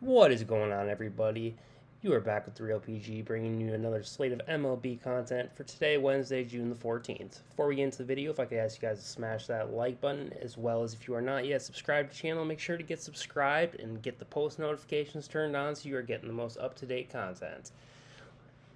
What is going on, everybody? You are back with the Real PG, bringing you another slate of MLB content for today, Wednesday, June the 14th. Before we get into the video, if I could ask you guys to smash that like button, as well as if you are not yet subscribed to the channel, make sure to get subscribed and get the post notifications turned on so you are getting the most up-to-date content.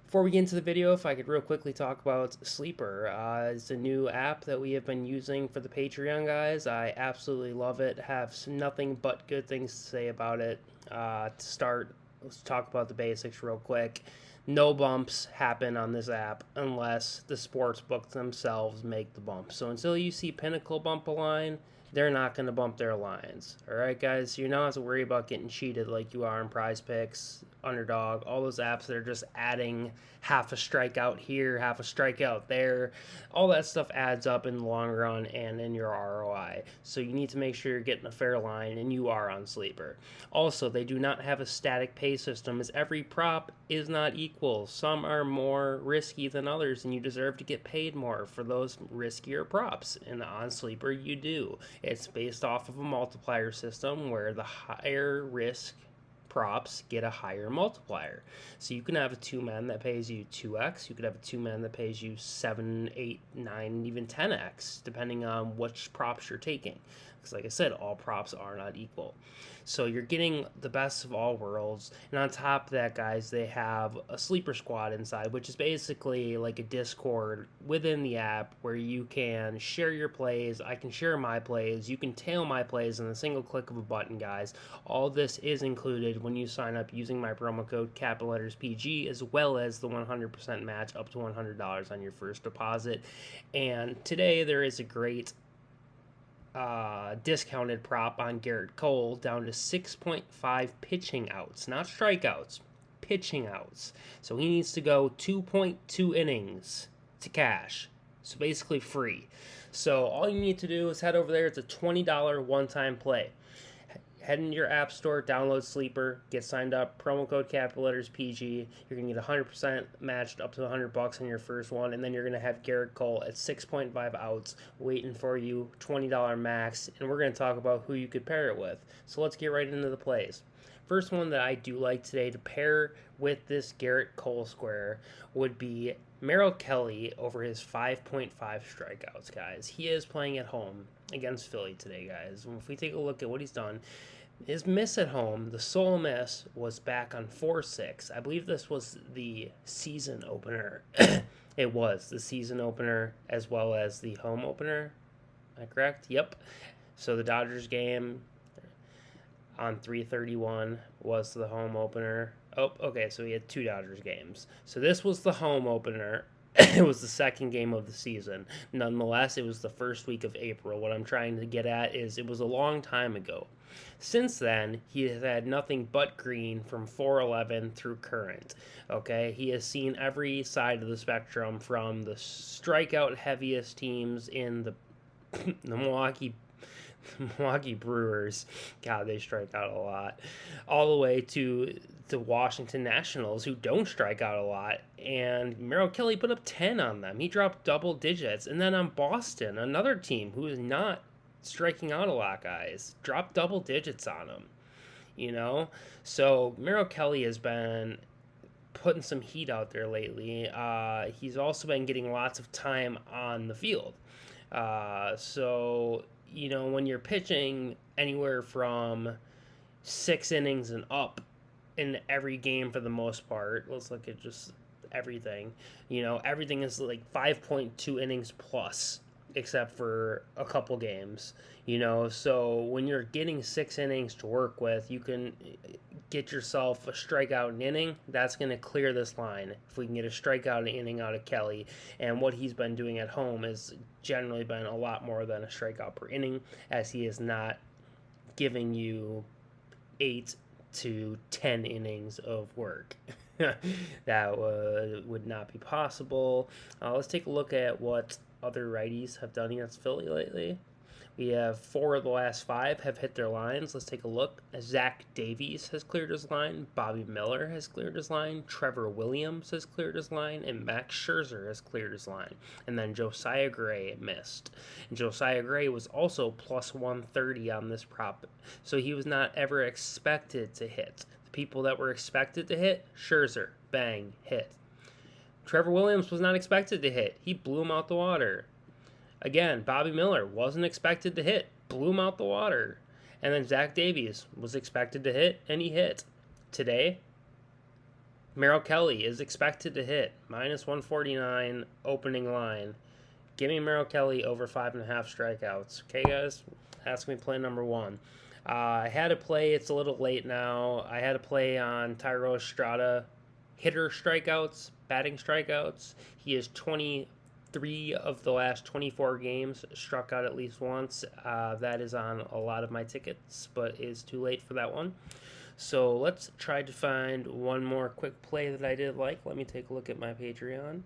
Before we get into the video, if I could real quickly talk about Sleeper. It's a new app that we have been using for the Patreon guys. I absolutely love it. Have nothing but good things to say about it. To start, let's talk about the basics real quick. No bumps happen on this app unless the sports books themselves make the bump. So until you see Pinnacle bump a line, they're not going to bump their lines. All right, guys? So you don't have to worry about getting cheated like you are in Prizepicks, Underdog, all those apps that are just adding half a strikeout here, half a strikeout there. All that stuff adds up in the long run and in your ROI. So you need to make sure you're getting a fair line, and you are on Sleeper. Also, they do not have a static pay system, as every prop is not equal. Some are more risky than others, and you deserve to get paid more for those riskier props. And on Sleeper, you do. It's based off of a multiplier system where the higher risk props get a higher multiplier. So you can have a two man that pays you 2x, you could have a two man that pays you 7, 8, 9, even 10x, depending on which props you're taking. Because, like I said, all props are not equal. So you're getting the best of all worlds. And on top of that, guys, they have a sleeper squad inside, which is basically like a Discord within the app where you can share your plays. I can share my plays. You can tail my plays in a single click of a button, guys. All this is included when you sign up using my promo code capital letters PG, as well as the 100% match up to $100 on your first deposit. And today there is a great discounted prop on Garrett Cole down to 6.5 pitching outs, not strikeouts, pitching outs. So he needs to go 2.2 innings to cash. So basically free. So all you need to do is head over there. It's a $20 one-time play. Head into your app store, download Sleeper, get signed up, promo code capital letters PG. You're gonna get 100% matched up to $100 on your first one, and then you're gonna have Garrett Cole at 6.5 outs waiting for you, $20 max, and we're gonna talk about who you could pair it with. So let's get right into the plays. First one that I do like today to pair with this Garrett Cole square would be Merrill Kelly over his 5.5 strikeouts, guys. He is playing at home against Philly today, guys. If we take a look at what he's done, his miss at home, the sole miss, was back on 4-6. I believe this was the season opener. It was the season opener as well as the home opener. Am I correct? Yep. So the Dodgers game on 3/31 was the home opener. Oh, okay, so he had two Dodgers games. So this was the home opener. It was the second game of the season. Nonetheless, it was the first week of April. What I'm trying to get at is it was a long time ago. Since then, he has had nothing but green from 411 through current. Okay, he has seen every side of the spectrum from the strikeout heaviest teams in the Milwaukee Brewers, God, they strike out a lot, all the way to the Washington Nationals, who don't strike out a lot. And Merrill Kelly put up 10 on them. He dropped double digits. And then on Boston, another team who is not striking out a lot, guys, dropped double digits on them. You know? So Merrill Kelly has been putting some heat out there lately. He's also been getting lots of time on the field. So when you're pitching anywhere from 6 innings and up in every game for the most part, let's look at just everything. Everything is like 5.2 innings plus, except for a couple games. So when you're getting 6 innings to work with, you can get yourself a strikeout an inning. That's going to clear this line if we can get a strikeout an inning out of Kelly. And what he's been doing at home has generally been a lot more than a strikeout per inning, as he is not giving you 8 to 10 innings of work. That would not be possible. Let's take a look at what other righties have done against Philly lately. We have 4 of the last 5 have hit their lines. Let's take a look. Zach Davies has cleared his line. Bobby Miller has cleared his line. Trevor Williams has cleared his line. And Max Scherzer has cleared his line. And then Josiah Gray missed. And Josiah Gray was also plus 130 on this prop. So he was not ever expected to hit. The people that were expected to hit, Scherzer, bang, hit. Trevor Williams was not expected to hit. He blew him out the water. Again, Bobby Miller wasn't expected to hit, blew him out the water. And then Zach Davies was expected to hit, and he hit. Today, Merrill Kelly is expected to hit, minus 149 opening line. Give me Merrill Kelly over 5.5 strikeouts. Okay, guys? Ask me play number 1. I had a play, it's a little late now. I had a play on Thairo Estrada, hitter strikeouts, batting strikeouts. He is 23 of the last 24 games struck out at least once. That is on a lot of my tickets, but it's too late for that one. So let's try to find one more quick play that I did like. Let me take a look at my Patreon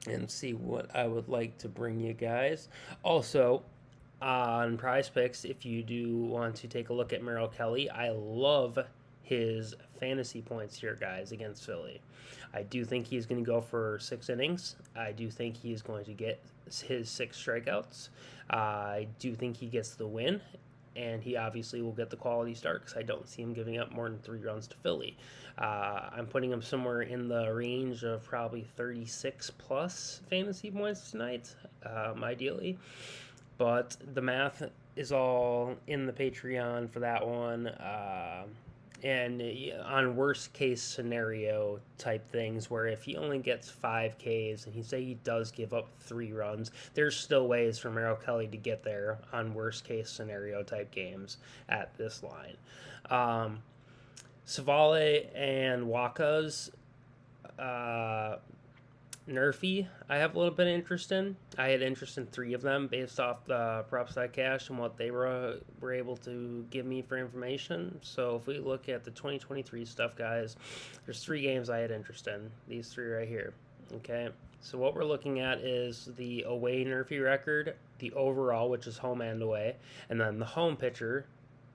and see what I would like to bring you guys. Also, on Prizepicks, if you do want to take a look at Merrill Kelly, I love his fantasy points here, guys, against Philly. I do think he's going to go for 6 innings. I do think he's going to get his 6 strikeouts. I do think he gets the win, and he obviously will get the quality start because I don't see him giving up more than 3 runs to Philly. I'm putting him somewhere in the range of probably 36-plus fantasy points tonight, ideally. But the math is all in the Patreon for that one. And on worst case scenario type things where if he only gets 5 Ks and he does give up 3 runs, there's still ways for Merrill Kelly to get there on worst case scenario type games at this line. Savale and Waka's Nerfy, I have a little bit of interest in. I had interest in 3 of them based off the prop side cash and what they were able to give me for information. So if we look at the 2023 stuff, guys, there's 3 games I had interest in. These 3 right here. Okay, so what we're looking at is the away Nerfy record, the overall, which is home and away, and then the home pitcher,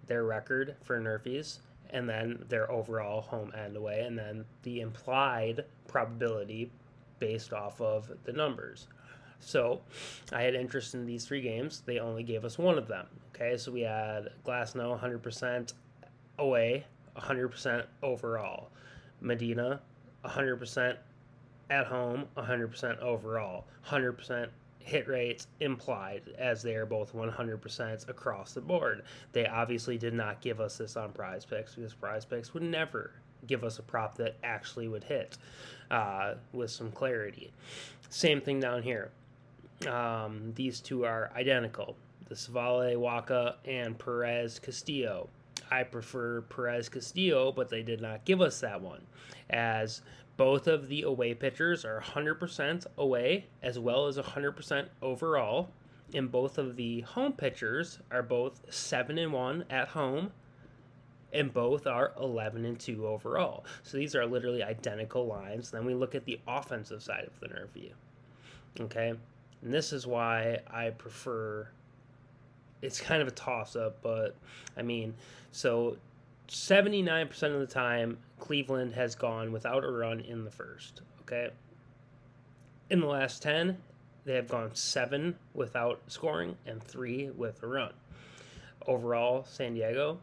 their record for Nerfies, and then their overall home and away, and then the implied probability based off of the numbers. So I had interest in these 3 games. They only gave us 1 of them. Okay, so we had Glasnow 100% away, 100% overall. Medina 100% at home, 100% overall. 100% hit rates implied, as they are both 100% across the board. They obviously did not give us this on Prizepicks because Prizepicks would never give us a prop that actually would hit with some clarity. Same thing down here. These 2 are identical. The Savale, Waka, and Perez Castillo. I prefer Perez Castillo, but they did not give us that one, as both of the away pitchers are 100% away as well as 100% overall, and both of the home pitchers are both 7-1 at home, and both are 11-2 overall. So these are literally identical lines. Then we look at the offensive side of the Nerfy. Okay, and this is why I prefer. It's kind of a toss-up, but I mean, so 79% of the time, Cleveland has gone without a run in the first. Okay, in the last 10, they have gone 7 without scoring and 3 with a run. Overall, San Diego,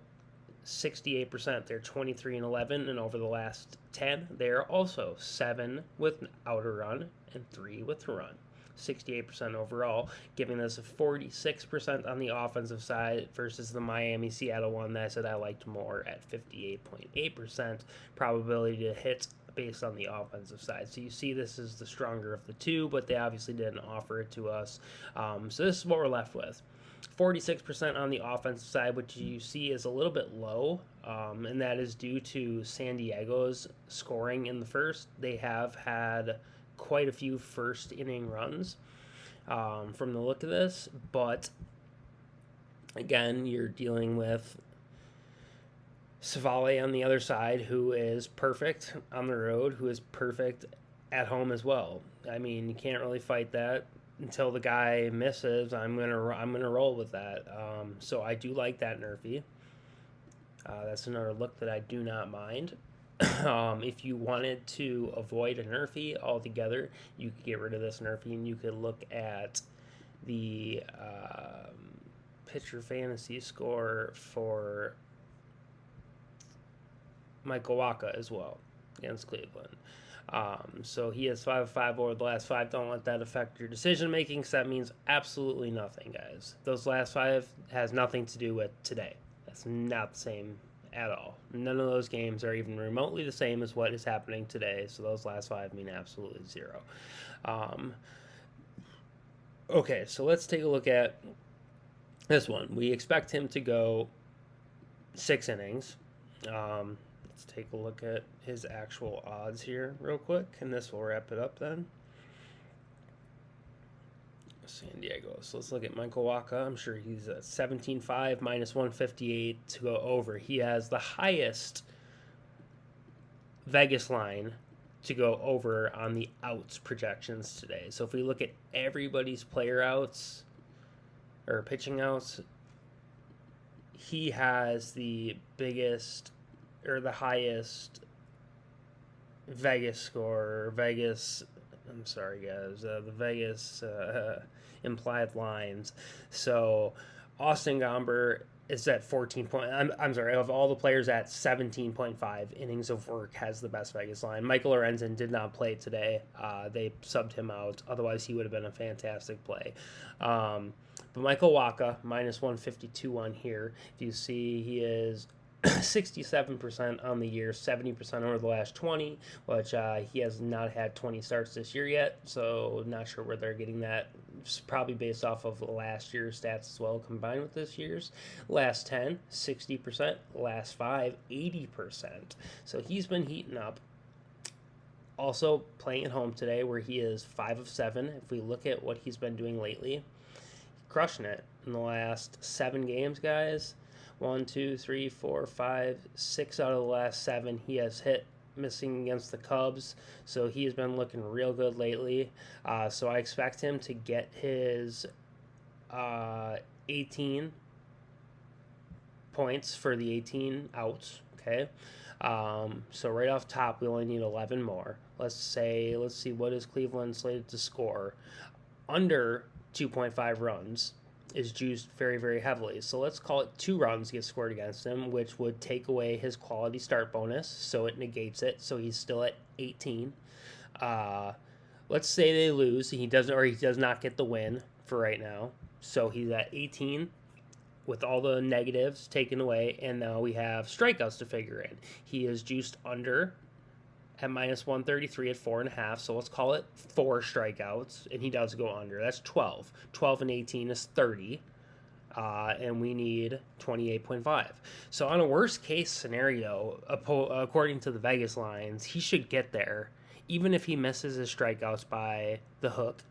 68%. They're 23-11, and over the last 10, they are also 7 without a run and 3 with a run. 68% overall, giving us a 46% on the offensive side versus the Miami-Seattle one that I said I liked more at 58.8% probability to hit based on the offensive side. So you see this is the stronger of the 2, but they obviously didn't offer it to us. So this is what we're left with. 46% on the offensive side, which you see is a little bit low, and that is due to San Diego's scoring in the first. They have had quite a few first inning runs from the look of this, but again, you're dealing with Savale on the other side, who is perfect on the road, who is perfect at home as well. I mean, you can't really fight that. until the guy misses, I'm gonna roll with that. So I do like that nerfy. That's another look that I do not mind. If you wanted to avoid a nerfy altogether, you could get rid of this nerfy and you could look at the pitcher fantasy score for Michael Wacha as well against Cleveland. So he has 5 of 5 over the last 5. Don't let that affect your decision making, because that means absolutely nothing, guys. Those last 5 has nothing to do with today. That's not the same at all. None of those games are even remotely the same as what is happening today. So those last 5 mean absolutely zero. Okay, so let's take a look at this one. We expect him to go 6 innings. Let's take a look at his actual odds here real quick, and this will wrap it up then. San Diego. So let's look at Michael Wacha. I'm sure he's at 17.5 minus 158 to go over. He has the highest Vegas line to go over on the outs projections today. So if we look at everybody's player outs or pitching outs, he has the biggest or the highest Vegas score. I'm sorry, guys. The Vegas implied lines. So Austin Gomber is at 14 point. I'm sorry. Of all the players at 17.5 innings of work, has the best Vegas line. Michael Lorenzen did not play today. They subbed him out. Otherwise, he would have been a fantastic play. But Michael Wacha minus 152 on here. If you see, he is 67% on the year, 70% over the last 20, which he has not had 20 starts this year yet, so not sure where they're getting that. It's probably based off of last year's stats as well, combined with this year's. Last 10, 60%. Last 5, 80%. So he's been heating up. Also playing at home today, where he is 5 of 7. If we look at what he's been doing lately, crushing it in the last 7 games, guys. 1, 2, 3, 4, 5, 6 out of the last 7 he has hit, missing against the Cubs. So he has been looking real good lately. So I expect him to get his 18 points for the 18 outs. Okay. So right off top, we only need 11 more. Let's see, what is Cleveland slated to score? Under 2.5 runs is juiced very, very heavily. So let's call it 2 runs get scored against him, which would take away his quality start bonus, so it negates it. So he's still at 18. Let's say they lose, he does not get the win for right now. So he's at 18 with all the negatives taken away, and now we have strikeouts to figure in. He is juiced under at minus 133 at 4.5, so let's call it 4 strikeouts, and he does go under. That's 12. 12 and 18 is 30, and we need 28.5. So on a worst case scenario, according to the Vegas lines, he should get there, even if he misses his strikeouts by the hook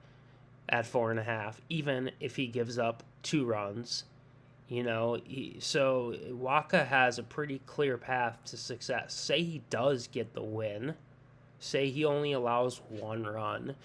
at 4.5, even if he gives up 2 runs. So Wacha has a pretty clear path to success. Say he does get the win. Say he only allows 1 run.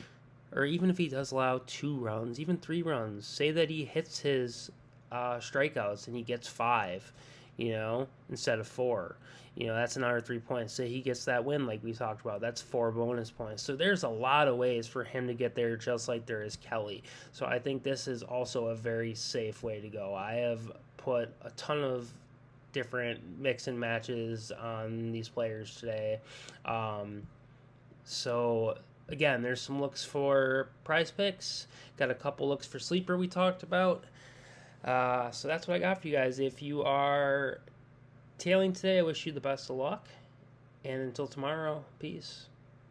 Or even if he does allow 2 runs, even 3 runs. Say that he hits his strikeouts and he gets 5, instead of 4. That's another 3 points. Say he gets that win like we talked about. That's 4 bonus points. So there's a lot of ways for him to get there, just like there is Kelly. So I think this is also a very safe way to go. I have put a ton of different mix and matches on these players today. So again, there's some looks for Prizepicks. Got a couple looks for Sleeper we talked about. So that's what I got for you guys. If you are tailing today, I wish you the best of luck. And until tomorrow, peace.